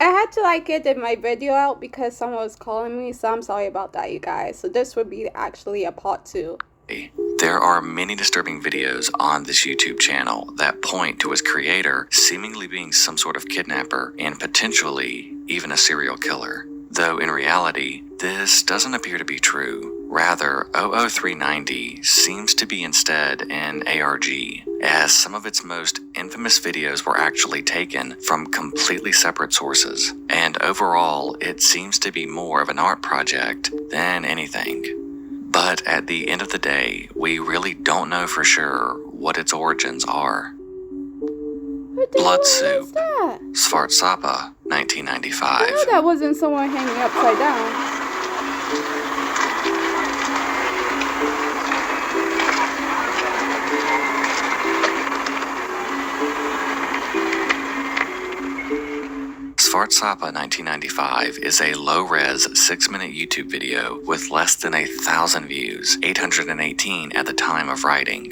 I had to edit my video out because someone was calling me, so I'm sorry about that, you guys. So this would be actually a part 2. There are many disturbing videos on this YouTube channel that point to its creator seemingly being some sort of kidnapper and potentially even a serial killer. Though in reality, this doesn't appear to be true. Rather, 00390 seems to be instead an ARG, as some of its most infamous videos were actually taken from completely separate sources, and overall, it seems to be more of an art project than anything. But at the end of the day, we really don't know for sure what its origins are. Blood Soup, Svartsapa, 1995. I know that wasn't someone hanging upside down. Svartsapa 1995 is a low-res 6-minute YouTube video with less than 1,000 views, 818 at the time of writing.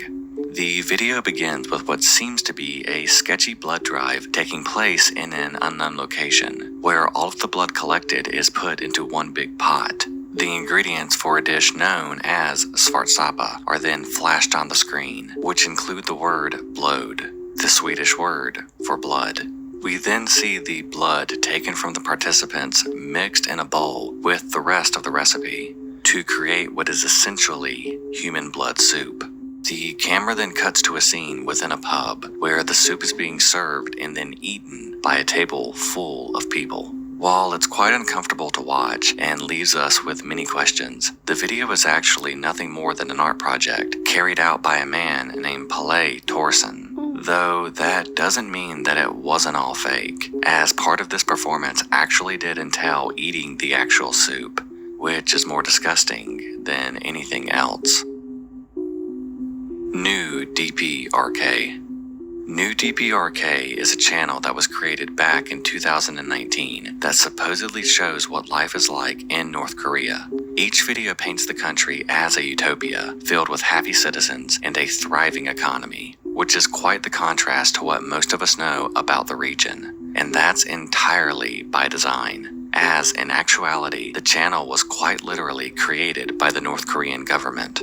The video begins with what seems to be a sketchy blood drive taking place in an unknown location, where all of the blood collected is put into one big pot. The ingredients for a dish known as Svartsapa are then flashed on the screen, which include the word blod, the Swedish word for blood. We then see the blood taken from the participants mixed in a bowl with the rest of the recipe to create what is essentially human blood soup. The camera then cuts to a scene within a pub where the soup is being served and then eaten by a table full of people. While it's quite uncomfortable to watch and leaves us with many questions, the video is actually nothing more than an art project carried out by a man named Pelle Thorsen. Though that doesn't mean that it wasn't all fake, as part of this performance actually did entail eating the actual soup, which is more disgusting than anything else. New DPRK. New DPRK is a channel that was created back in 2019 that supposedly shows what life is like in North Korea. Each video paints the country as a utopia filled with happy citizens and a thriving economy, which is quite the contrast to what most of us know about the region. And that's entirely by design, as in actuality, the channel was quite literally created by the North Korean government.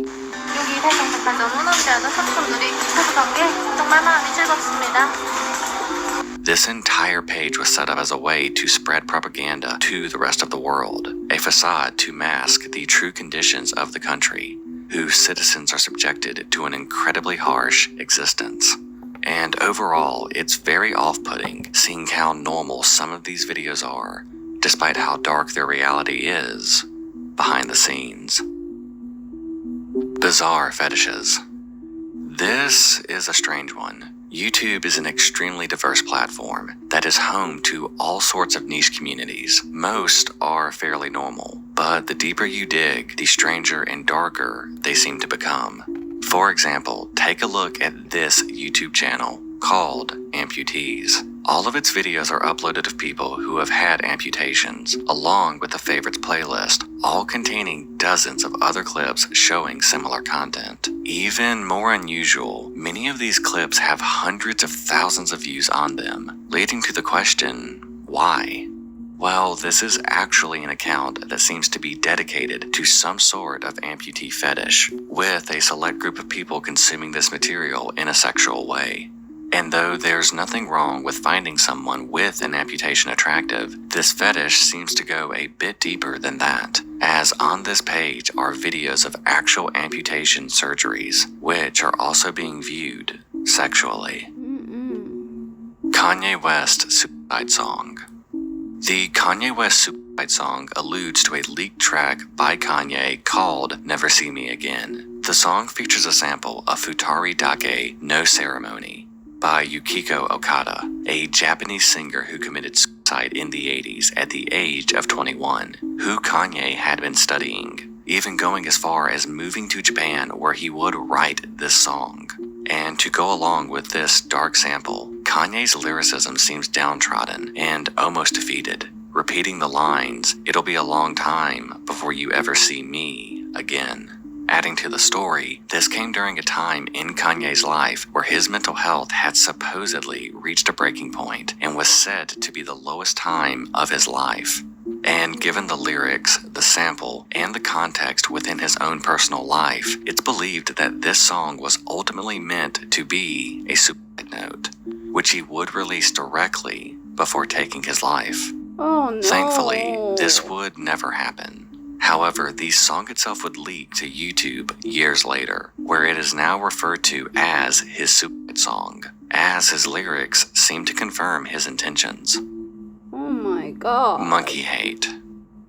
This entire page was set up as a way to spread propaganda to the rest of the world, a facade to mask the true conditions of the country, whose citizens are subjected to an incredibly harsh existence. And overall, it's very off-putting seeing how normal some of these videos are, despite how dark their reality is behind the scenes. Bizarre fetishes. This is a strange one. YouTube is an extremely diverse platform that is home to all sorts of niche communities. Most are fairly normal, but the deeper you dig, the stranger and darker they seem to become. For example, take a look at this YouTube channel called Amputees. All of its videos are uploaded of people who have had amputations, along with the favorites playlist, all containing dozens of other clips showing similar content. Even more unusual, many of these clips have hundreds of thousands of views on them, leading to the question, why? Well, this is actually an account that seems to be dedicated to some sort of amputee fetish, with a select group of people consuming this material in a sexual way. And though there's nothing wrong with finding someone with an amputation attractive, this fetish seems to go a bit deeper than that, as on this page are videos of actual amputation surgeries, which are also being viewed sexually. Kanye West Suicide Song. The Kanye West Suicide Song alludes to a leaked track by Kanye called Never See Me Again. The song features a sample of Futari Dake No Ceremony by Yukiko Okada, a Japanese singer who committed suicide in the 80s at the age of 21, who Kanye had been studying, even going as far as moving to Japan where he would write this song. And to go along with this dark sample, Kanye's lyricism seems downtrodden and almost defeated, repeating the lines, "It'll be a long time before you ever see me again." Adding to the story, this came during a time in Kanye's life where his mental health had supposedly reached a breaking point and was said to be the lowest time of his life. And given the lyrics, the sample, and the context within his own personal life, it's believed that this song was ultimately meant to be a suicide note, which he would release directly before taking his life. Oh no. Thankfully, this would never happen. However, the song itself would leak to YouTube years later, where it is now referred to as his suicide song, as his lyrics seem to confirm his intentions. Oh my god. Monkey hate.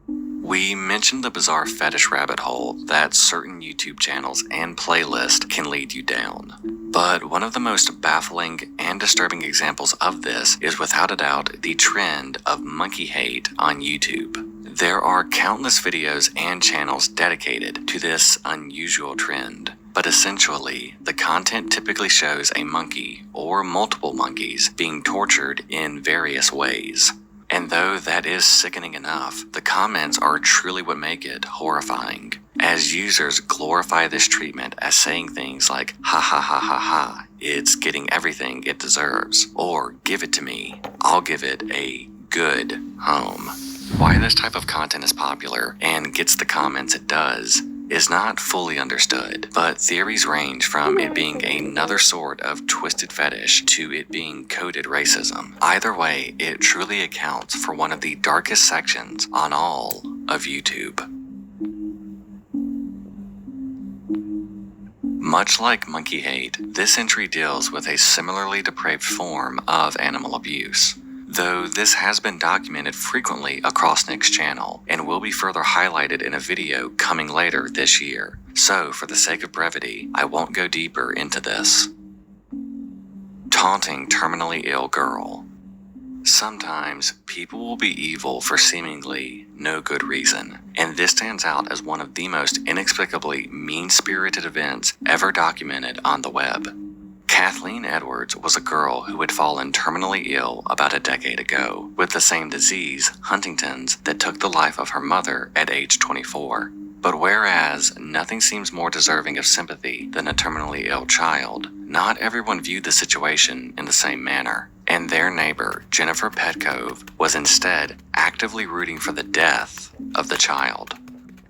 We mentioned the bizarre fetish rabbit hole that certain YouTube channels and playlists can lead you down. But one of the most baffling and disturbing examples of this is without a doubt the trend of monkey hate on YouTube. There are countless videos and channels dedicated to this unusual trend, but essentially, the content typically shows a monkey or multiple monkeys being tortured in various ways. And though that is sickening enough, the comments are truly what make it horrifying, as users glorify this treatment as saying things like, ha ha ha ha ha, it's getting everything it deserves, or give it to me, I'll give it a good home. Why this type of content is popular and gets the comments it does is not fully understood, but theories range from it being another sort of twisted fetish to it being coded racism. Either way, it truly accounts for one of the darkest sections on all of YouTube. Much like monkey hate, this entry deals with a similarly depraved form of animal abuse, though this has been documented frequently across Nick's channel and will be further highlighted in a video coming later this year. So, for the sake of brevity, I won't go deeper into this. Taunting terminally ill girl. Sometimes people will be evil for seemingly no good reason, and this stands out as one of the most inexplicably mean-spirited events ever documented on the web. Kathleen Edwards was a girl who had fallen terminally ill about a decade ago with the same disease, Huntington's, that took the life of her mother at age 24. But whereas nothing seems more deserving of sympathy than a terminally ill child, not everyone viewed the situation in the same manner, and their neighbor, Jennifer Petcove, was instead actively rooting for the death of the child,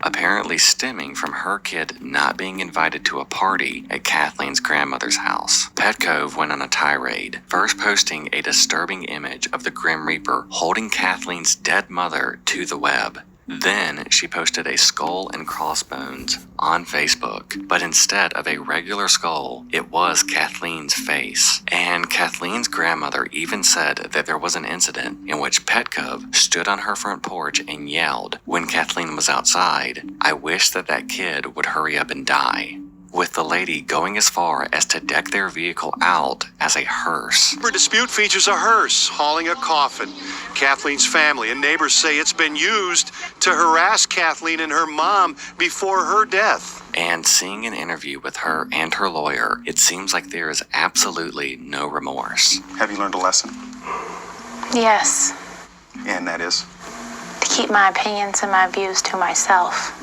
apparently stemming from her kid not being invited to a party at Kathleen's grandmother's house. Petcove went on a tirade, first posting a disturbing image of the Grim Reaper holding Kathleen's dead mother to the web. Then she posted a skull and crossbones on Facebook, but instead of a regular skull, it was Kathleen's face. And Kathleen's grandmother even said that there was an incident in which Petcove stood on her front porch and yelled, when Kathleen was outside, "I wish that that kid would hurry up and die," with the lady going as far as to deck their vehicle out as a hearse. Her dispute features a hearse hauling a coffin. Kathleen's family and neighbors say it's been used to harass Kathleen and her mom before her death. And seeing an interview with her and her lawyer, it seems like there is absolutely no remorse. Have you learned a lesson? Yes, And that is? to keep my opinions and my views to myself.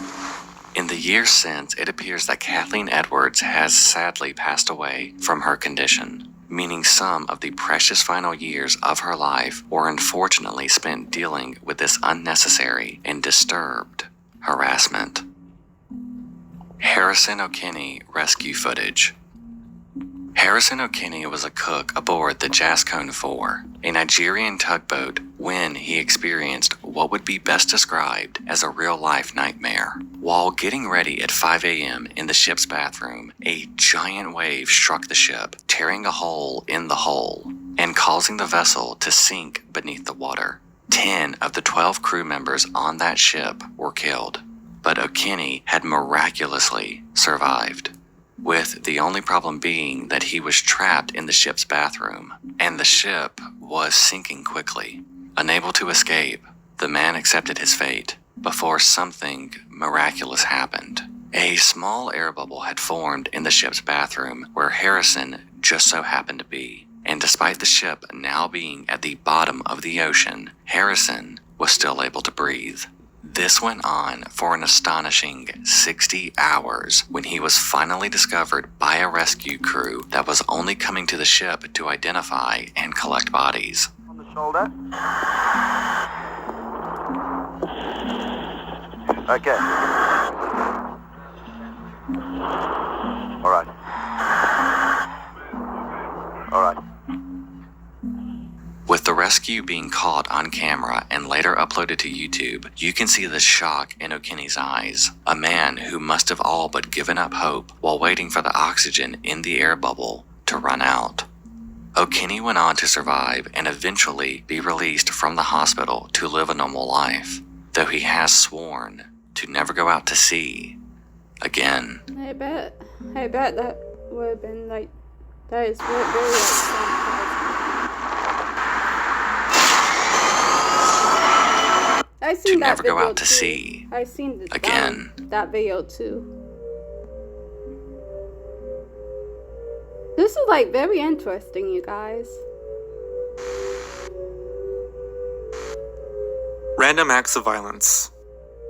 In the years since, it appears that Kathleen Edwards has sadly passed away from her condition, meaning some of the precious final years of her life were unfortunately spent dealing with this unnecessary and disturbed harassment. Harrison O'Kinney rescue footage. Harrison O'Kinney was a cook aboard the Jascone 4, a Nigerian tugboat, when he experienced what would be best described as a real-life nightmare. While getting ready at 5 a.m. in the ship's bathroom, a giant wave struck the ship, tearing a hole in the hull and causing the vessel to sink beneath the water. 10 of the 12 crew members on that ship were killed, but O'Kinney had miraculously survived, with the only problem being that he was trapped in the ship's bathroom, and the ship was sinking quickly. Unable to escape, the man accepted his fate before something miraculous happened. A small air bubble had formed in the ship's bathroom where Harrison just so happened to be, and despite the ship now being at the bottom of the ocean, Harrison was still able to breathe. This went on for an astonishing 60 hours when he was finally discovered by a rescue crew that was only coming to the ship to identify and collect bodies. On the shoulder. Okay. All right. All right. With the rescue being caught on camera and later uploaded to YouTube, you can see the shock in O'Kinney's eyes, a man who must have all but given up hope while waiting for the oxygen in the air bubble to run out. O'Kinney went on to survive and eventually be released from the hospital to live a normal life, though he has sworn to never go out to sea again. I bet that would have been like, that is very traumatizing. I seen To that never go video out to too. sea I seen again. that video too. This is like very interesting, you guys. Random acts of violence.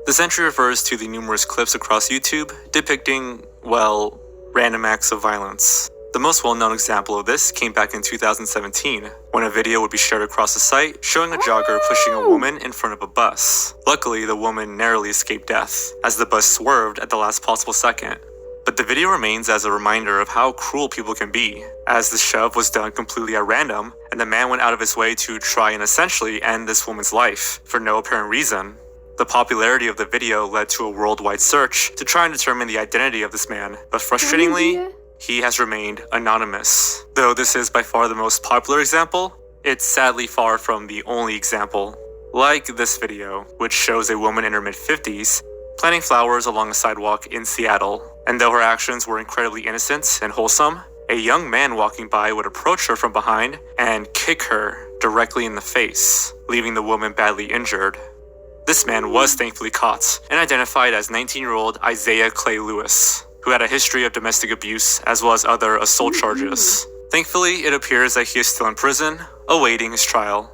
This entry refers to the numerous clips across YouTube depicting, well, random acts of violence. The most well-known example of this came back in 2017, when a video would be shared across the site showing a jogger pushing a woman in front of a bus. Luckily, the woman narrowly escaped death, as the bus swerved at the last possible second. But the video remains as a reminder of how cruel people can be, as the shove was done completely at random, and the man went out of his way to try and essentially end this woman's life, for no apparent reason. The popularity of the video led to a worldwide search to try and determine the identity of this man, but frustratingly, he has remained anonymous. Though this is by far the most popular example, it's sadly far from the only example. Like this video, which shows a woman in her mid-50s planting flowers along a sidewalk in Seattle. And though her actions were incredibly innocent and wholesome, a young man walking by would approach her from behind and kick her directly in the face, leaving the woman badly injured. This man was thankfully caught and identified as 19-year-old Isaiah Clay Lewis, who had a history of domestic abuse as well as other assault charges. Thankfully, it appears that he is still in prison, awaiting his trial.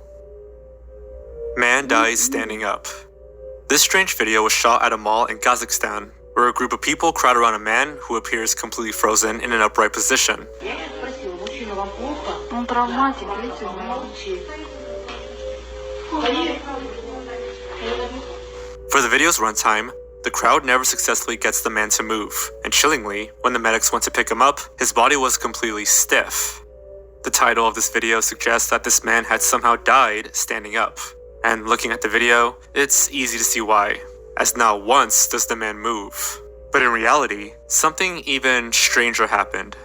Man dies standing up. This strange video was shot at a mall in Kazakhstan, where a group of people crowd around a man who appears completely frozen in an upright position. For the video's runtime, the crowd never successfully gets the man to move, and chillingly, when the medics went to pick him up, his body was completely stiff. The title of this video suggests that this man had somehow died standing up, and looking at the video, it's easy to see why, as not once does the man move. But in reality, something even stranger happened.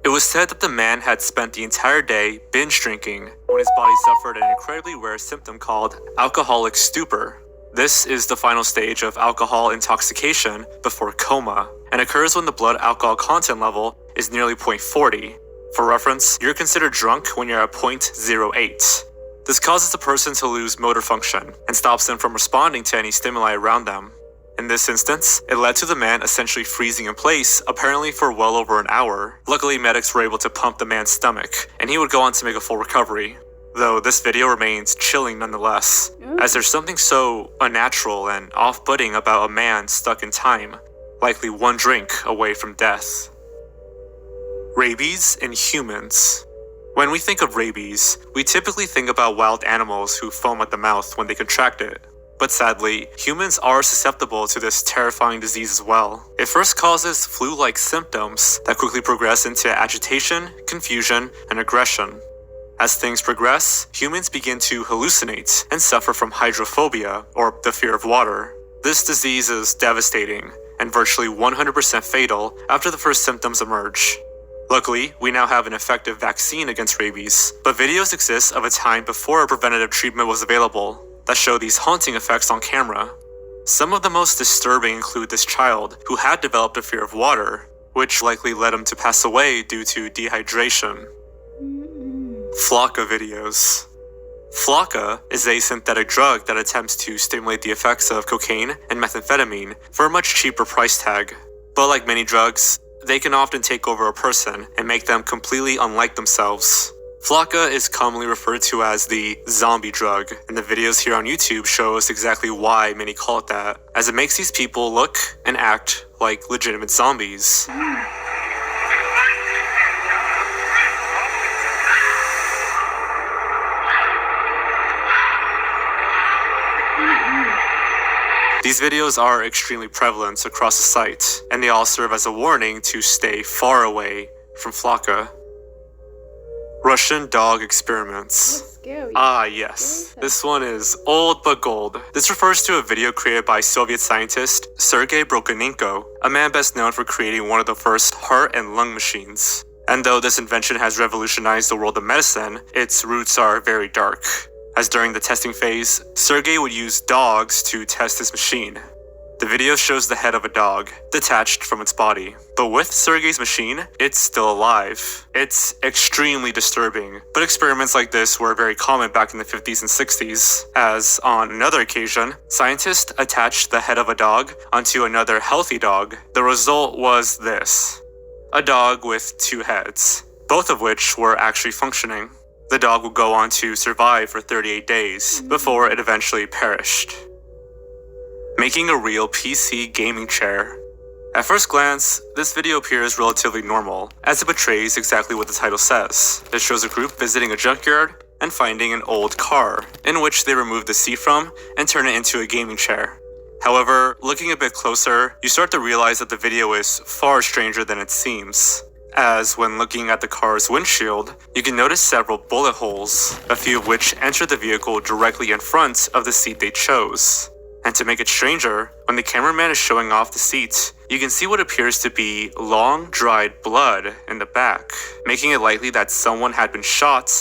It was said that the man had spent the entire day binge drinking when his body suffered an incredibly rare symptom called alcoholic stupor. This is the final stage of alcohol intoxication before coma, and occurs when the blood alcohol content level is nearly 0.40. For reference, you're considered drunk when you're at 0.08. This causes the person to lose motor function and stops them from responding to any stimuli around them. In this instance, it led to the man essentially freezing in place, apparently for well over an hour. Luckily, medics were able to pump the man's stomach, and he would go on to make a full recovery. Though this video remains chilling nonetheless, as there's something so unnatural and off-putting about a man stuck in time, likely one drink away from death. Rabies in humans. When we think of rabies, we typically think about wild animals who foam at the mouth when they contract it. But sadly, humans are susceptible to this terrifying disease as well. It first causes flu-like symptoms that quickly progress into agitation, confusion, and aggression. As things progress, humans begin to hallucinate and suffer from hydrophobia, or the fear of water. This disease is devastating and virtually 100% fatal after the first symptoms emerge. Luckily, we now have an effective vaccine against rabies, but videos exist of a time before a preventative treatment was available that show these haunting effects on camera. Some of the most disturbing include this child who had developed a fear of water, which likely led him to pass away due to dehydration. Flocka videos. Flocka is a synthetic drug that attempts to stimulate the effects of cocaine and methamphetamine for a much cheaper price tag. But like many drugs, they can often take over a person and make them completely unlike themselves. Flocka is commonly referred to as the zombie drug, and the videos here on YouTube show us exactly why many call it that, as it makes these people look and act like legitimate zombies. These videos are extremely prevalent across the site, and they all serve as a warning to stay far away from Flocka. Russian dog experiments. That's scary. Ah, yes. This one is old but gold. This refers to a video created by Soviet scientist Sergei Brokonenko, a man best known for creating one of the first heart and lung machines. And though this invention has revolutionized the world of medicine, its roots are very dark, as during the testing phase, Sergei would use dogs to test his machine. The video shows the head of a dog, detached from its body. But with Sergei's machine, it's still alive. It's extremely disturbing, but experiments like this were very common back in the 50s and 60s, as on another occasion, scientists attached the head of a dog onto another healthy dog. The result was this: a dog with two heads, both of which were actually functioning. The dog would go on to survive for 38 days before it eventually perished. Making a real PC gaming chair. At first glance, this video appears relatively normal, as it portrays exactly what the title says. It shows a group visiting a junkyard and finding an old car, in which they remove the seat from and turn it into a gaming chair. However, looking a bit closer, you start to realize that the video is far stranger than it seems, as when looking at the car's windshield, you can notice several bullet holes, a few of which enter the vehicle directly in front of the seat they chose. And to make it stranger, when the cameraman is showing off the seat, you can see what appears to be long, dried blood in the back, making it likely that someone had been shot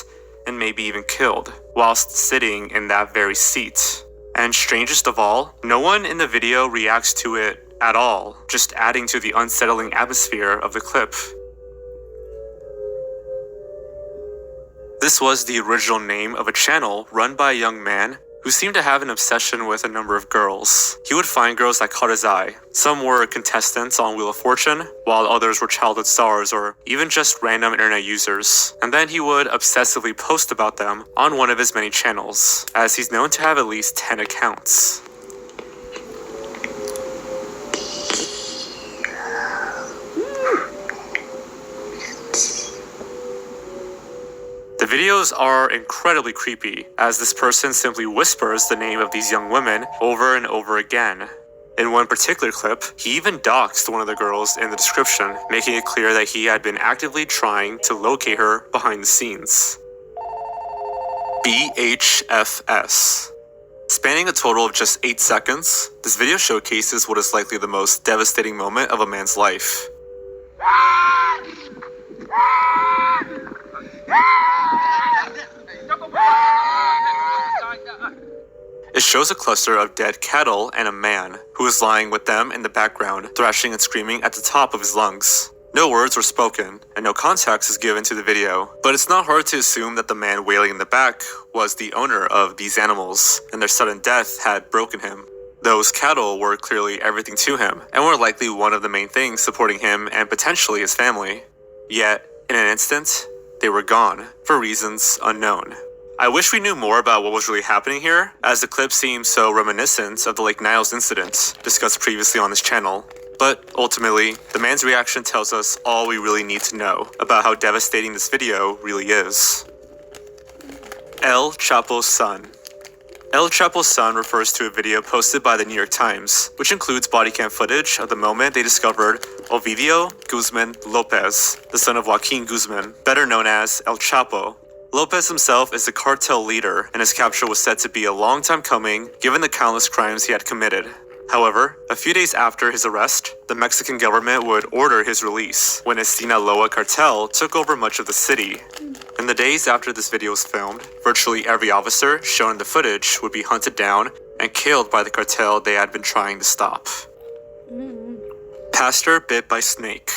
and maybe even killed, whilst sitting in that very seat. And strangest of all, no one in the video reacts to it at all, just adding to the unsettling atmosphere of the clip. This was the original name of a channel run by a young man who seemed to have an obsession with a number of girls. He would find girls that caught his eye. Some were contestants on Wheel of Fortune, while others were childhood stars or even just random internet users. And then he would obsessively post about them on one of his many channels, as he's known to have at least 10 accounts. The videos are incredibly creepy, as this person simply whispers the name of these young women over and over again. In one particular clip, he even doxed one of the girls in the description, making it clear that he had been actively trying to locate her behind the scenes. BHFS. Spanning a total of just 8 seconds, this video showcases what is likely the most devastating moment of a man's life. It shows a cluster of dead cattle and a man, who is lying with them in the background, thrashing and screaming at the top of his lungs. No words were spoken, and no context is given to the video, but it's not hard to assume that the man wailing in the back was the owner of these animals, and their sudden death had broken him. Those cattle were clearly everything to him, and were likely one of the main things supporting him and potentially his family. Yet, in an instant, they were gone, for reasons unknown. I wish we knew more about what was really happening here, as the clip seems so reminiscent of the Lake Niles incident discussed previously on this channel. But ultimately, the man's reaction tells us all we really need to know about how devastating this video really is. El Chapo's son. El Chapo's son refers to a video posted by the New York Times, which includes body cam footage of the moment they discovered Ovidio Guzman Lopez, the son of Joaquin Guzman, better known as El Chapo. Lopez himself is the cartel leader, and his capture was said to be a long time coming given the countless crimes he had committed. However, a few days after his arrest, the Mexican government would order his release when his Sinaloa cartel took over much of the city. In the days after this video was filmed, virtually every officer shown in the footage would be hunted down and killed by the cartel they had been trying to stop. Pastor Bit by Snake.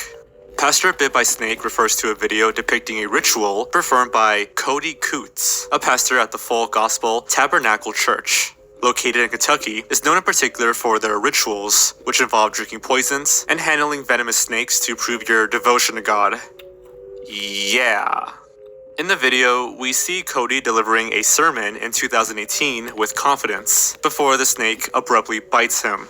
Pastor Bit by Snake refers to a video depicting a ritual performed by Cody Coots, a pastor at the Full Gospel Tabernacle Church, located in Kentucky, is known in particular for their rituals, which involve drinking poisons and handling venomous snakes to prove your devotion to God. Yeah. In the video, we see Cody delivering a sermon in 2018 with confidence, before the snake abruptly bites him.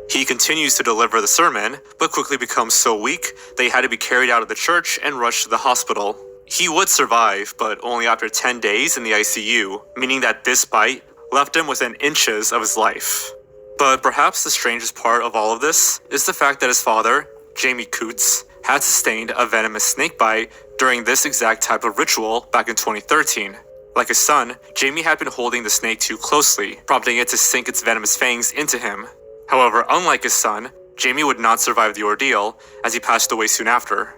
He continues to deliver the sermon, but quickly becomes so weak that he had to be carried out of the church and rushed to the hospital. He would survive, but only after 10 days in the ICU, meaning that this bite left him within inches of his life. But perhaps the strangest part of all of this is the fact that his father, Jamie Coots, had sustained a venomous snake bite during this exact type of ritual back in 2013. Like his son, Jamie had been holding the snake too closely, prompting it to sink its venomous fangs into him. However, unlike his son, Jamie would not survive the ordeal, as he passed away soon after.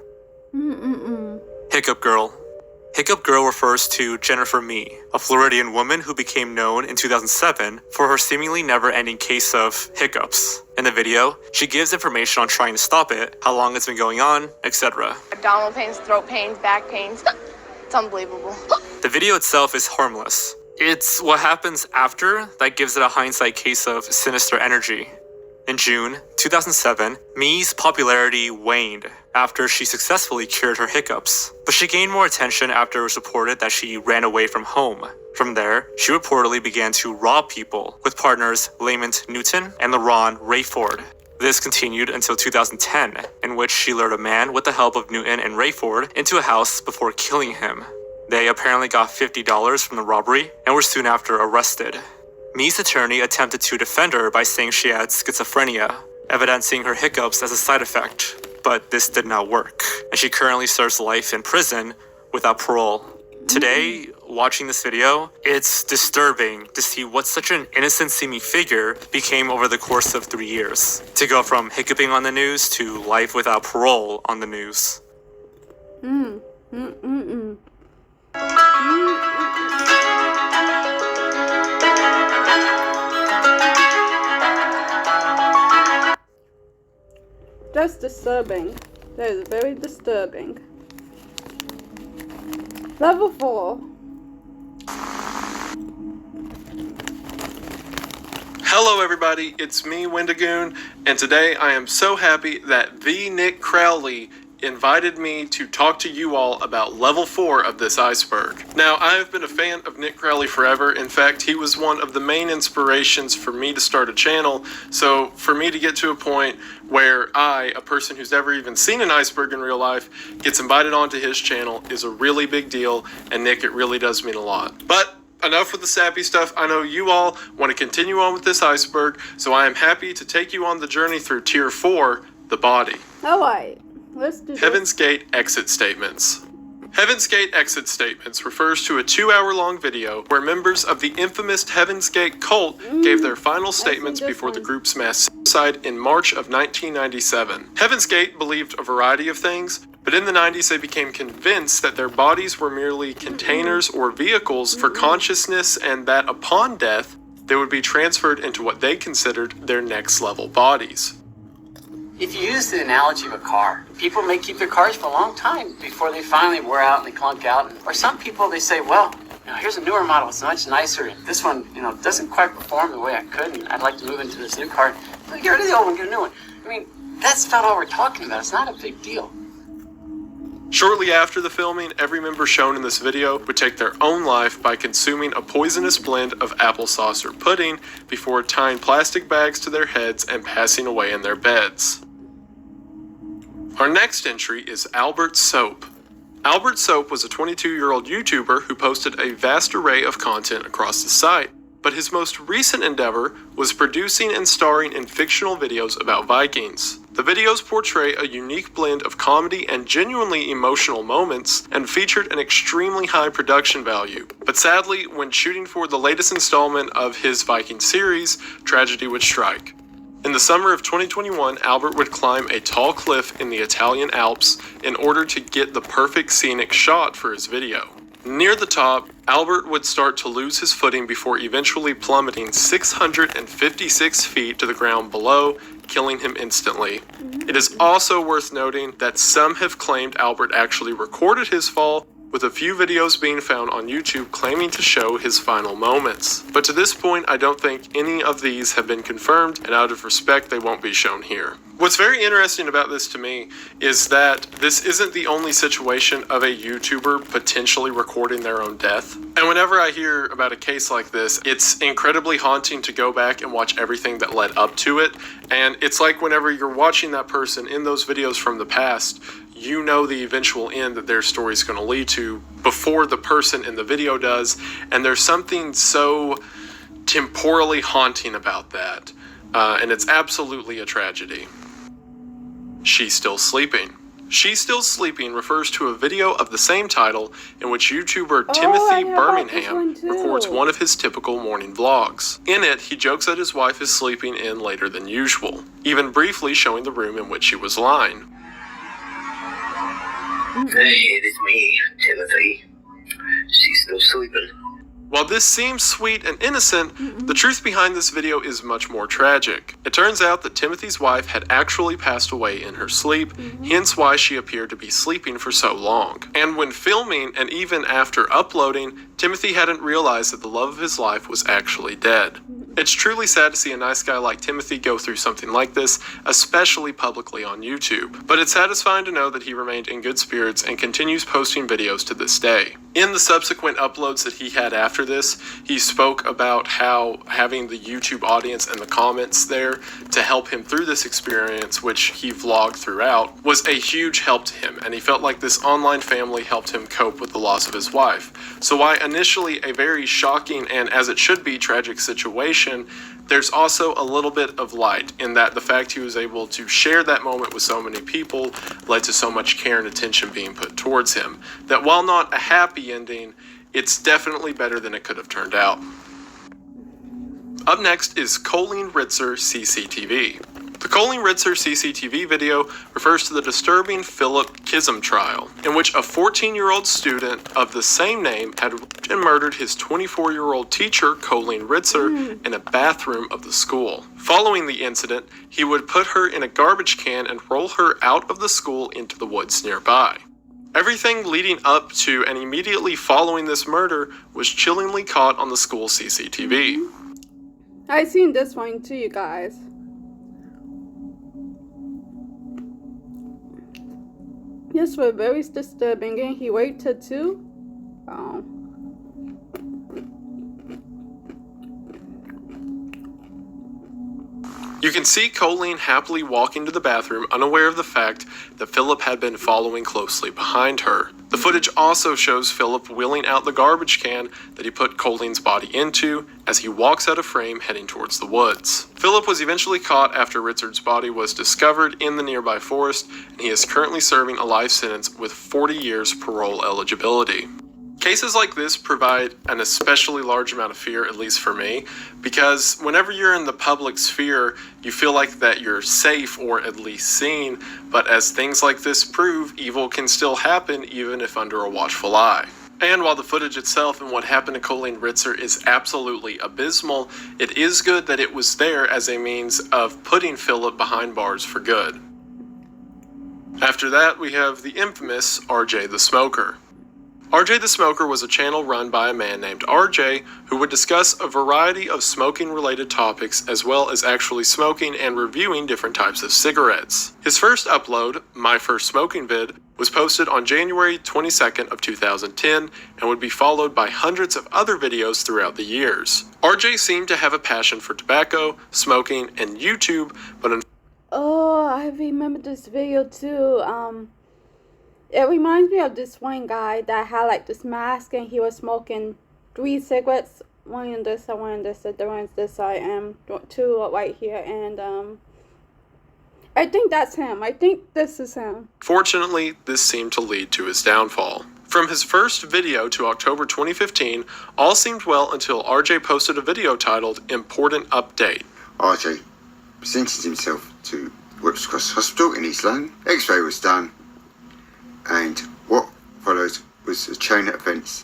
Hiccup Girl. Hiccup Girl refers to Jennifer Mee, a Floridian woman who became known in 2007 for her seemingly never-ending case of hiccups. In the video, she gives information on trying to stop it, how long it's been going on, etc. Abdominal pains, throat pains, back pains. It's unbelievable. The video itself is harmless. It's what happens after that gives it a hindsight case of sinister energy. In June 2007, Mee's popularity waned after she successfully cured her hiccups, but she gained more attention after it was reported that she ran away from home. From there, she reportedly began to rob people with partners Lamont Newton and LaRon Rayford. This continued until 2010, in which she lured a man with the help of Newton and Rayford into a house before killing him. They apparently got $50 from the robbery and were soon after arrested. Mee's attorney attempted to defend her by saying she had schizophrenia, evidencing her hiccups as a side effect, but this did not work, and she currently serves life in prison without parole. Today, watching this video, it's disturbing to see what such an innocent-seeming figure became over the course of 3 years, to go from hiccuping on the news to life without parole on the news. That's disturbing. That is very disturbing. Level 4. Hello everybody, it's me, Wendigoon, and today I am so happy that the Nick Crowley invited me to talk to you all about level 4 of this iceberg. Now, I have been a fan of Nick Crowley forever. In fact, he was one of the main inspirations for me to start a channel. So for me to get to a point where I, a person who's never even seen an iceberg in real life, gets invited onto his channel is a really big deal, and Nick, it really does mean a lot. But enough with the sappy stuff. I know you all want to continue on with this iceberg, so I am happy to take you on the journey through Tier 4, the body. Alright, let's do this. Heaven's Gate Exit Statements. Heaven's Gate Exit Statements refers to a 2-hour-long video where members of the infamous Heaven's Gate cult gave their final statements before the group's mass suicide in March of 1997. Heaven's Gate believed a variety of things, but in the 90s they became convinced that their bodies were merely containers or vehicles for consciousness, and that upon death they would be transferred into what they considered their next level bodies. If you use the analogy of a car, people may keep their cars for a long time before they finally wear out and they clunk out. Or some people, they say, well, here's a newer model, it's much nicer, and this one, doesn't quite perform the way I could, and I'd like to move into this new car. So get rid of the old one, get a new one. I mean, that's about all we're talking about. It's not a big deal. Shortly after the filming, every member shown in this video would take their own life by consuming a poisonous blend of applesauce or pudding before tying plastic bags to their heads and passing away in their beds. Our next entry is Albert Soap. Albert Soap was a 22-year-old YouTuber who posted a vast array of content across the site, but his most recent endeavor was producing and starring in fictional videos about Vikings. The videos portray a unique blend of comedy and genuinely emotional moments, and featured an extremely high production value. But sadly, when shooting for the latest installment of his Viking series, tragedy would strike. In the summer of 2021, Albert would climb a tall cliff in the Italian Alps in order to get the perfect scenic shot for his video. Near the top, Albert would start to lose his footing before eventually plummeting 656 feet to the ground below, killing him instantly. It is also worth noting that some have claimed Albert actually recorded his fall, with a few videos being found on YouTube claiming to show his final moments. But to this point, I don't think any of these have been confirmed, and out of respect, they won't be shown here. What's very interesting about this to me is that this isn't the only situation of a YouTuber potentially recording their own death. And whenever I hear about a case like this, it's incredibly haunting to go back and watch everything that led up to it. And it's like whenever you're watching that person in those videos from the past, you know the eventual end that their story is going to lead to before the person in the video does. And there's something so temporally haunting about that. And it's absolutely a tragedy. She's Still Sleeping. She's Still Sleeping refers to a video of the same title in which YouTuber Timothy Birmingham records one of his typical morning vlogs. In it, he jokes that his wife is sleeping in later than usual, even briefly showing the room in which she was lying. Hey, it is me, Timothy. She's still sleeping. While this seems sweet and innocent, the truth behind this video is much more tragic. It turns out that Timothy's wife had actually passed away in her sleep, hence why she appeared to be sleeping for so long. And when filming, and even after uploading, Timothy hadn't realized that the love of his life was actually dead. It's truly sad to see a nice guy like Timothy go through something like this, especially publicly on YouTube. But it's satisfying to know that he remained in good spirits and continues posting videos to this day. In the subsequent uploads that he had after this, he spoke about how having the YouTube audience and the comments there to help him through this experience, which he vlogged throughout, was a huge help to him, and he felt like this online family helped him cope with the loss of his wife. So while initially a very shocking and, as it should be, tragic situation, there's also a little bit of light in that the fact he was able to share that moment with so many people led to so much care and attention being put towards him, that while not a happy ending, it's definitely better than it could have turned out. Up next is Colleen Ritzer CCTV. The Colleen Ritzer CCTV video refers to the disturbing Philip Kism trial, in which a 14-year-old student of the same name had raped and murdered his 24-year-old teacher, Colleen Ritzer, in a bathroom of the school. Following the incident, he would put her in a garbage can and roll her out of the school into the woods nearby. Everything leading up to and immediately following this murder was chillingly caught on the school CCTV. I seen this one too, you guys. This was very disturbing, and he waited too. Oh. You can see Colleen happily walking to the bathroom, unaware of the fact that Philip had been following closely behind her. The footage also shows Philip wheeling out the garbage can that he put Colleen's body into as he walks out of frame heading towards the woods. Philip was eventually caught after Ritzard's body was discovered in the nearby forest, and he is currently serving a life sentence with 40 years parole eligibility. Cases like this provide an especially large amount of fear, at least for me, because whenever you're in the public sphere, you feel like that you're safe or at least seen, but as things like this prove, evil can still happen even if under a watchful eye. And while the footage itself and what happened to Colleen Ritzer is absolutely abysmal, it is good that it was there as a means of putting Philip behind bars for good. After that, we have the infamous RJ the Smoker. RJ the Smoker was a channel run by a man named RJ who would discuss a variety of smoking-related topics as well as actually smoking and reviewing different types of cigarettes. His first upload, My First Smoking Vid, was posted on January 22nd of 2010 and would be followed by hundreds of other videos throughout the years. RJ seemed to have a passion for tobacco, smoking, and YouTube, but oh, I remember this video too. It reminds me of this one guy that had like this mask and he was smoking 3 cigarettes, one in this side, one in this side, the one in this side, and 2 right here, and I think that's him. I think this is him. Fortunately, this seemed to lead to his downfall. From his first video to October 2015, all seemed well until RJ posted a video titled Important Update. RJ presented himself to Whips Cross Hospital in East London. X-ray was done, and what followed was a chain of events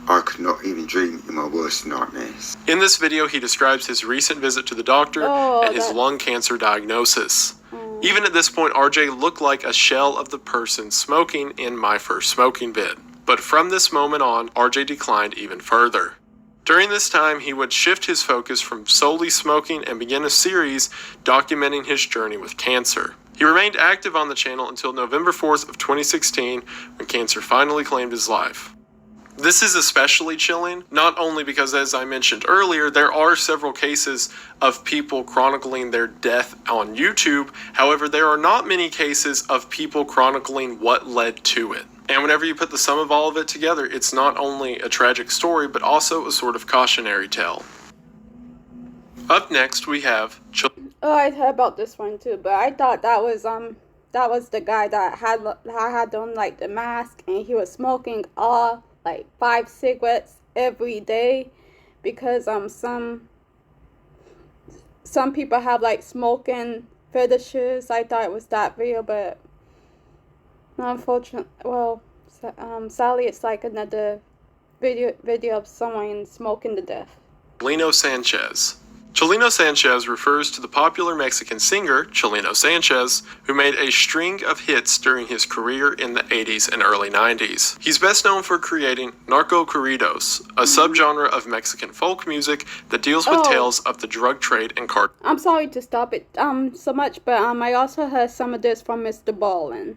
I could not even dream in my worst nightmares. In this video, he describes his recent visit to the doctor and his lung cancer diagnosis. Even at this point, RJ looked like a shell of the person smoking in My First Smoking vid. But from this moment on, RJ declined even further. During this time, he would shift his focus from solely smoking and begin a series documenting his journey with cancer. He remained active on the channel until November 4th of 2016, when cancer finally claimed his life. This is especially chilling, not only because, as I mentioned earlier, there are several cases of people chronicling their death on YouTube. However, there are not many cases of people chronicling what led to it. And whenever you put the sum of all of it together, it's not only a tragic story, but also a sort of cautionary tale. Up next, we have... Oh, I heard about this one too, but I thought that was the guy that had on like the mask, and he was smoking all like 5 cigarettes every day, because some people have like smoking fetishes. I thought it was that real, but unfortunately, well, sadly, it's like another video of someone smoking to death. Chelino Sanchez. Chelino Sanchez refers to the popular Mexican singer, Chelino Sanchez, who made a string of hits during his career in the 80s and early 90s. He's best known for creating narco corridos, a subgenre of Mexican folk music that deals with tales of the drug trade and cartel. I'm sorry to stop it so much, but I also heard some of this from Mr. Ballin.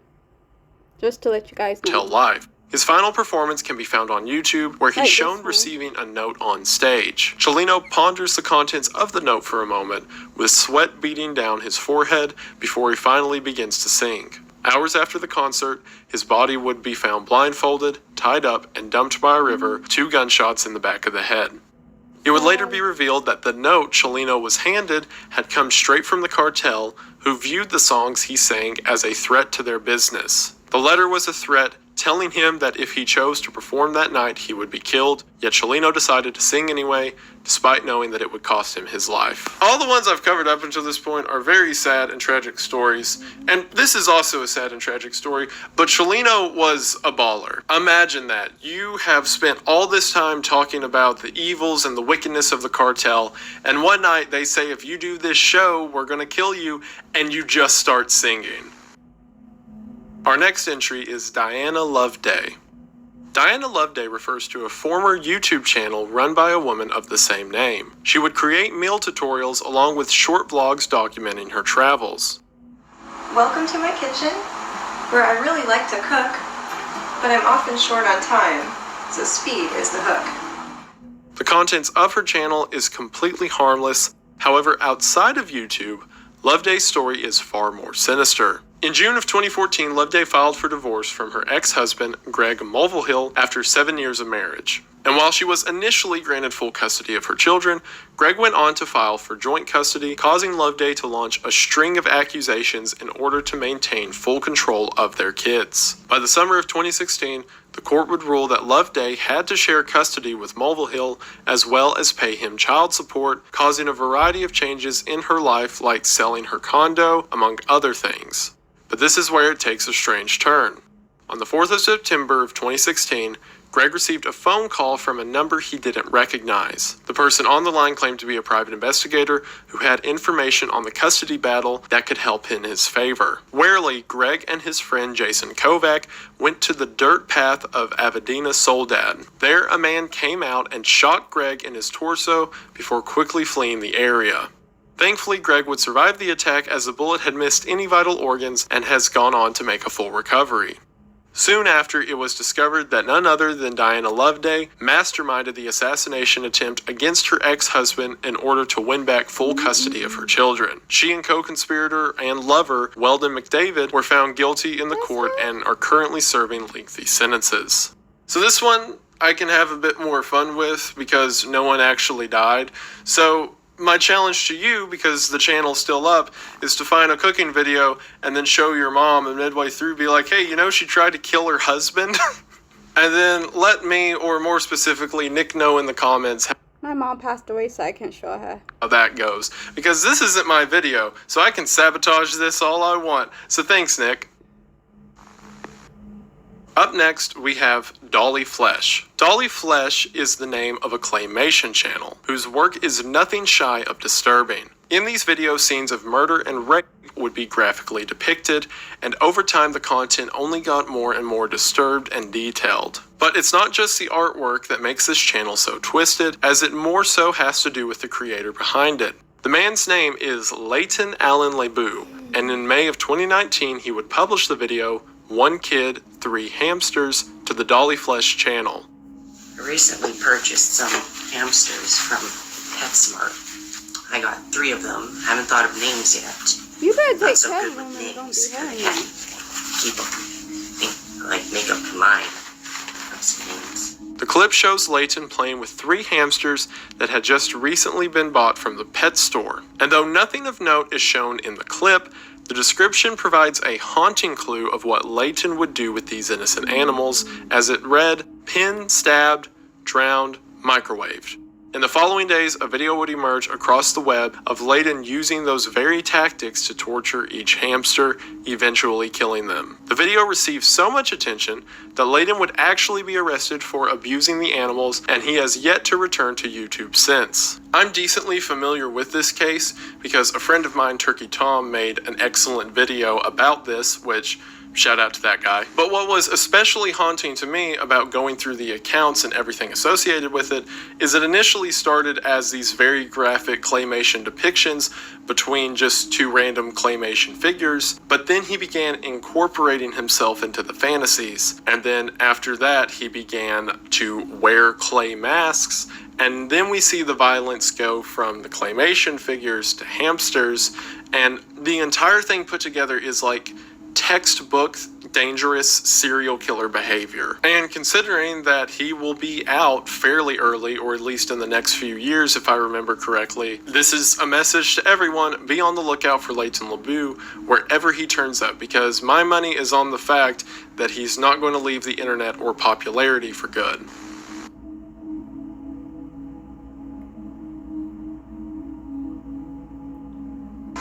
Just to let you guys know. Live. His final performance can be found on YouTube, where he's shown receiving a note on stage. Chelino ponders the contents of the note for a moment, with sweat beading down his forehead before he finally begins to sing. Hours after the concert, his body would be found blindfolded, tied up, and dumped by a river, 2 gunshots in the back of the head. It would later be revealed that the note Chelino was handed had come straight from the cartel, who viewed the songs he sang as a threat to their business. The letter was a threat, telling him that if he chose to perform that night, he would be killed, yet Chelino decided to sing anyway, despite knowing that it would cost him his life. All the ones I've covered up until this point are very sad and tragic stories, and this is also a sad and tragic story, but Chelino was a baller. Imagine that. You have spent all this time talking about the evils and the wickedness of the cartel, and one night they say, if you do this show, we're gonna kill you, and you just start singing. Our next entry is Diana Loveday. Diana Loveday refers to a former YouTube channel run by a woman of the same name. She would create meal tutorials along with short vlogs documenting her travels. Welcome to my kitchen, where I really like to cook, but I'm often short on time, so speed is the hook. The contents of her channel is completely harmless. However, outside of YouTube, Loveday's story is far more sinister. In June of 2014, Loveday filed for divorce from her ex-husband, Greg Mulvihill, after 7 years of marriage. And while she was initially granted full custody of her children, Greg went on to file for joint custody, causing Loveday to launch a string of accusations in order to maintain full control of their kids. By the summer of 2016, the court would rule that Loveday had to share custody with Mulvihill, as well as pay him child support, causing a variety of changes in her life, like selling her condo, among other things. But this is where it takes a strange turn. On the 4th of September of 2016, Greg received a phone call from a number he didn't recognize. The person on the line claimed to be a private investigator who had information on the custody battle that could help in his favor. Warily, Greg and his friend Jason Kovac went to the dirt path of Avedina Soledad. There, a man came out and shot Greg in his torso before quickly fleeing the area. Thankfully, Greg would survive the attack, as the bullet had missed any vital organs and has gone on to make a full recovery. Soon after, it was discovered that none other than Diana Loveday masterminded the assassination attempt against her ex-husband in order to win back full custody of her children. She and co-conspirator and lover, Weldon McDavid, were found guilty in the court and are currently serving lengthy sentences. So this one I can have a bit more fun with because no one actually died. So my challenge to you, because the channel's still up, is to find a cooking video and then show your mom, and midway through be like, hey, you know, she tried to kill her husband? And then let me, or more specifically, Nick, know in the comments My mom passed away, so I can't show her. how that goes. Because this isn't my video, so I can sabotage this all I want. So thanks, Nick. Up next, we have Dolly Flesh. Dolly Flesh is the name of a claymation channel, whose work is nothing shy of disturbing. In these videos, scenes of murder and rape would be graphically depicted, and over time the content only got more and more disturbed and detailed. But it's not just the artwork that makes this channel so twisted, as it more so has to do with the creator behind it. The man's name is Leighton Allen LeBeau, and in May of 2019 he would publish the video, 1 Kid, 3 Hamsters, to the Dolly Flesh channel. I recently purchased some hamsters from PetSmart. I got 3 of them. Haven't thought of names yet. You better Not take so care good of them with and don't names. be I hurting can't them. keep them. Make up my mind. Have some names. The clip shows Leighton playing with 3 hamsters that had just recently been bought from the pet store. And though nothing of note is shown in the clip, the description provides a haunting clue of what Leighton would do with these innocent animals, as it read, pinned, stabbed, drowned, microwaved. In the following days, a video would emerge across the web of Leighton using those very tactics to torture each hamster, eventually killing them. The video received so much attention that Leighton would actually be arrested for abusing the animals, and he has yet to return to YouTube since. I'm decently familiar with this case because a friend of mine, Turkey Tom, made an excellent video about this, which shout out to that guy. But what was especially haunting to me about going through the accounts and everything associated with it is it initially started as these very graphic claymation depictions between just 2 random claymation figures, but then he began incorporating himself into the fantasies. And then after that, he began to wear clay masks, and then we see the violence go from the claymation figures to hamsters, and the entire thing put together is like textbook dangerous serial killer behavior. And considering that he will be out fairly early, or at least in the next few years if I remember correctly, this is a message to everyone: be on the lookout for Leighton LeBeau wherever he turns up, because my money is on the fact that he's not going to leave the internet or popularity for good.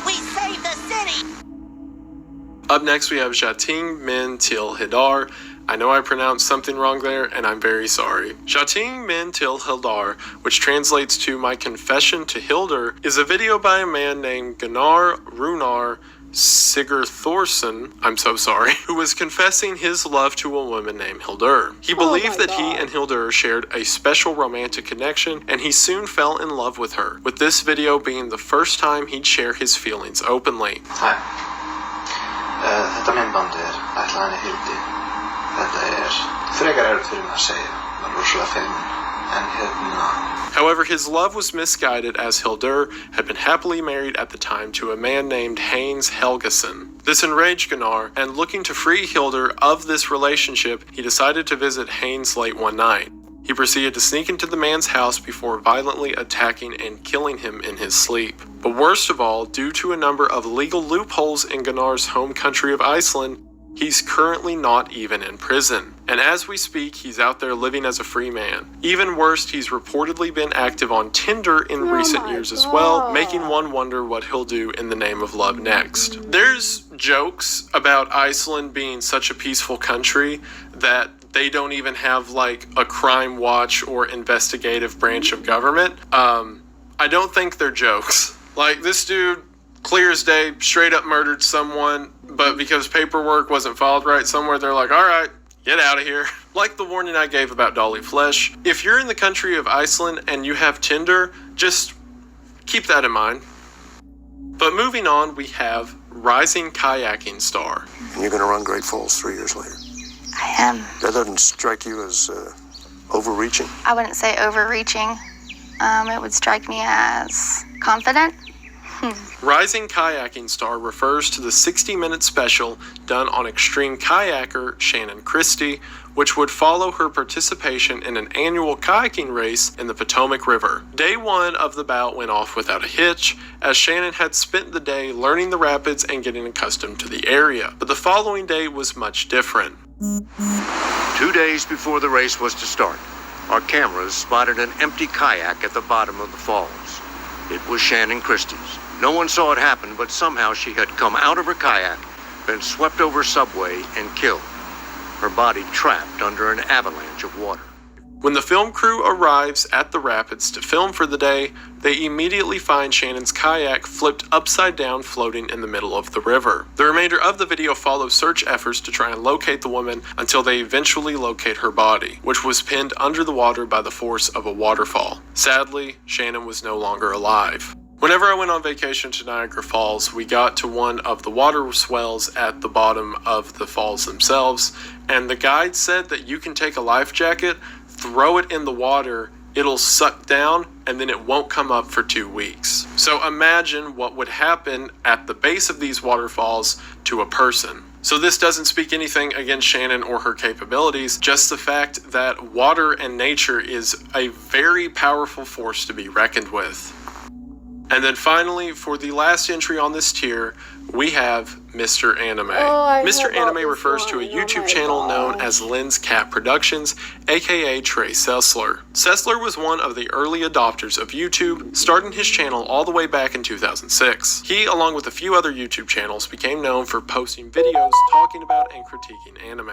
We saved the city! Up next we have Jating Min Til Hildar. I know I pronounced something wrong there, and I'm very sorry. Jating Min Til Hildar, which translates to My Confession to Hildur, is a video by a man named Gunnar Runar Sigurþórsson, I'm so sorry, who was confessing his love to a woman named Hildur. He believed that he and Hildur shared a special romantic connection, and he soon fell in love with her, with this video being the first time he'd share his feelings openly. Hi. Þetta myndband ætlaðan Hildi. Þetta frekar erfitt fyrir mig að segja. Það rosalega feimin. En However, his love was misguided, as Hildur had been happily married at the time to a man named Haynes Helgason. This enraged Gunnar, and looking to free Hildur of this relationship, he decided to visit Haynes late one night. He proceeded to sneak into the man's house before violently attacking and killing him in his sleep. But worst of all, due to a number of legal loopholes in Gunnar's home country of Iceland, he's currently not even in prison. And as we speak, he's out there living as a free man. Even worse, he's reportedly been active on Tinder in recent years as well, making one wonder what he'll do in the name of love next. There's jokes about Iceland being such a peaceful country that they don't even have like a crime watch or investigative branch of government. I don't think they're jokes. Like, this dude, clear as day, straight up murdered someone, but because paperwork wasn't filed right somewhere, they're like, all right, get out of here. Like the warning I gave about Dolly Flesh, if you're in the country of Iceland and you have Tinder, just keep that in mind. But moving on, we have rising kayaking star. And you're going to run Great Falls 3 years later. I am. That doesn't strike you as overreaching? I wouldn't say overreaching. It would strike me as confident. Rising kayaking star refers to the 60-minute special done on extreme kayaker Shannon Christie, which would follow her participation in an annual kayaking race in the Potomac River. Day 1 of the bout went off without a hitch, as Shannon had spent the day learning the rapids and getting accustomed to the area. But the following day was much different. 2 days before the race was to start, our cameras spotted an empty kayak at the bottom of the falls. It was Shannon Christie's. No one saw it happen, but somehow she had come out of her kayak, been swept over subway, and killed. Her body trapped under an avalanche of water. When the film crew arrives at the rapids to film for the day, they immediately find Shannon's kayak flipped upside down floating in the middle of the river. The remainder of the video follows search efforts to try and locate the woman until they eventually locate her body, which was pinned under the water by the force of a waterfall. Sadly, Shannon was no longer alive. Whenever I went on vacation to Niagara Falls, we got to one of the water swells at the bottom of the falls themselves, and the guide said that you can take a life jacket, throw it in the water, it'll suck down, and then it won't come up for 2 weeks. So imagine what would happen at the base of these waterfalls to a person. So this doesn't speak anything against Shannon or her capabilities, just the fact that water and nature is a very powerful force to be reckoned with. And then finally, for the last entry on this tier, we have Mr. Anime. Mr. Anime refers to a YouTube channel known as Lynn's Cat Productions, aka Trey Sessler. Sessler was one of the early adopters of YouTube, starting his channel all the way back in 2006. He, along with a few other YouTube channels, became known for posting videos talking about and critiquing anime.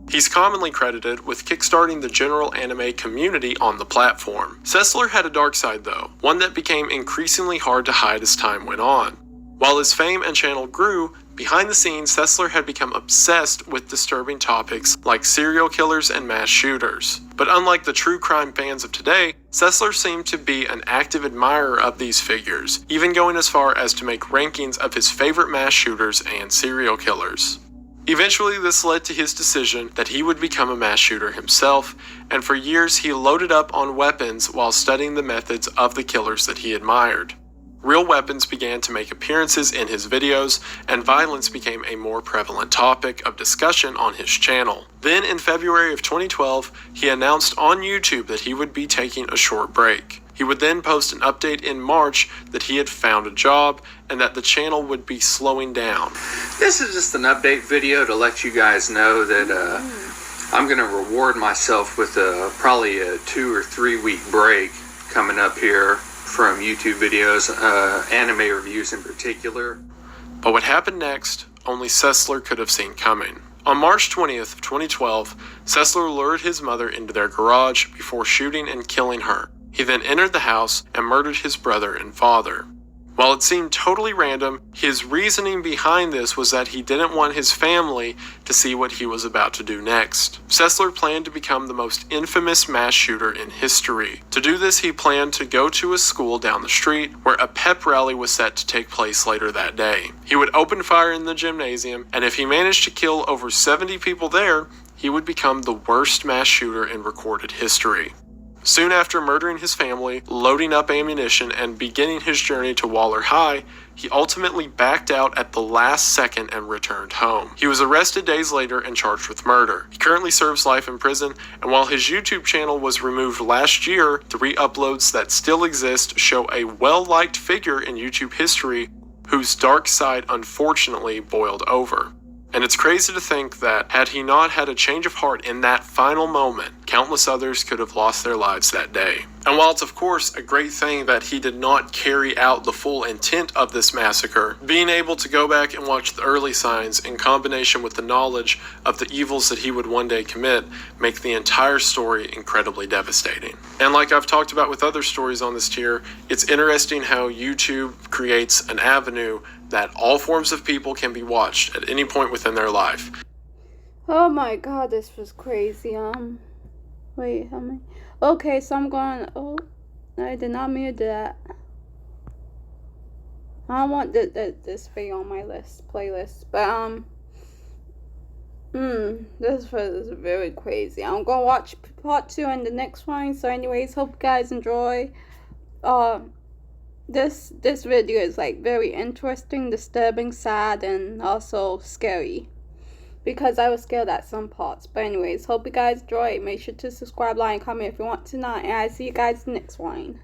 He's commonly credited with kickstarting the general anime community on the platform. Sessler had a dark side though, one that became increasingly hard to hide as time went on. While his fame and channel grew, behind the scenes Sessler had become obsessed with disturbing topics like serial killers and mass shooters. But unlike the true crime fans of today, Sessler seemed to be an active admirer of these figures, even going as far as to make rankings of his favorite mass shooters and serial killers. Eventually, this led to his decision that he would become a mass shooter himself, and for years he loaded up on weapons while studying the methods of the killers that he admired. Real weapons began to make appearances in his videos, and violence became a more prevalent topic of discussion on his channel. Then, in February of 2012, he announced on YouTube that he would be taking a short break. He would then post an update in March that he had found a job and that the channel would be slowing down. This is just an update video to let you guys know that I'm going to reward myself with probably a 2 or 3 week break coming up here from YouTube videos, anime reviews in particular. But what happened next, only Sessler could have seen coming. On March 20th of 2012, Sessler lured his mother into their garage before shooting and killing her. He then entered the house and murdered his brother and father. While it seemed totally random, his reasoning behind this was that he didn't want his family to see what he was about to do next. Sessler planned to become the most infamous mass shooter in history. To do this, he planned to go to a school down the street where a pep rally was set to take place later that day. He would open fire in the gymnasium, and if he managed to kill over 70 people there, he would become the worst mass shooter in recorded history. Soon after murdering his family, loading up ammunition, and beginning his journey to Waller High, he ultimately backed out at the last second and returned home. He was arrested days later and charged with murder. He currently serves life in prison, and while his YouTube channel was removed last year, the re-uploads that still exist show a well-liked figure in YouTube history whose dark side unfortunately boiled over. And it's crazy to think that had he not had a change of heart in that final moment, countless others could have lost their lives that day. And while it's of course a great thing that he did not carry out the full intent of this massacre, being able to go back and watch the early signs in combination with the knowledge of the evils that he would one day commit make the entire story incredibly devastating. And like I've talked about with other stories on this tier, it's interesting how YouTube creates an avenue that all forms of people can be watched at any point within their life. Oh my god, this was crazy. Wait, how many? Okay, so I'm going. Oh, I did not mean to do that. I don't want this video on my playlist, but this was very crazy. I'm gonna watch part 2 and the next one. So, anyways, hope you guys enjoy. This video is like very interesting, disturbing, sad, and also scary. Because I was scared at some parts. But anyways, hope you guys enjoy. Make sure to subscribe, like, and comment if you want to not. And I see you guys next one.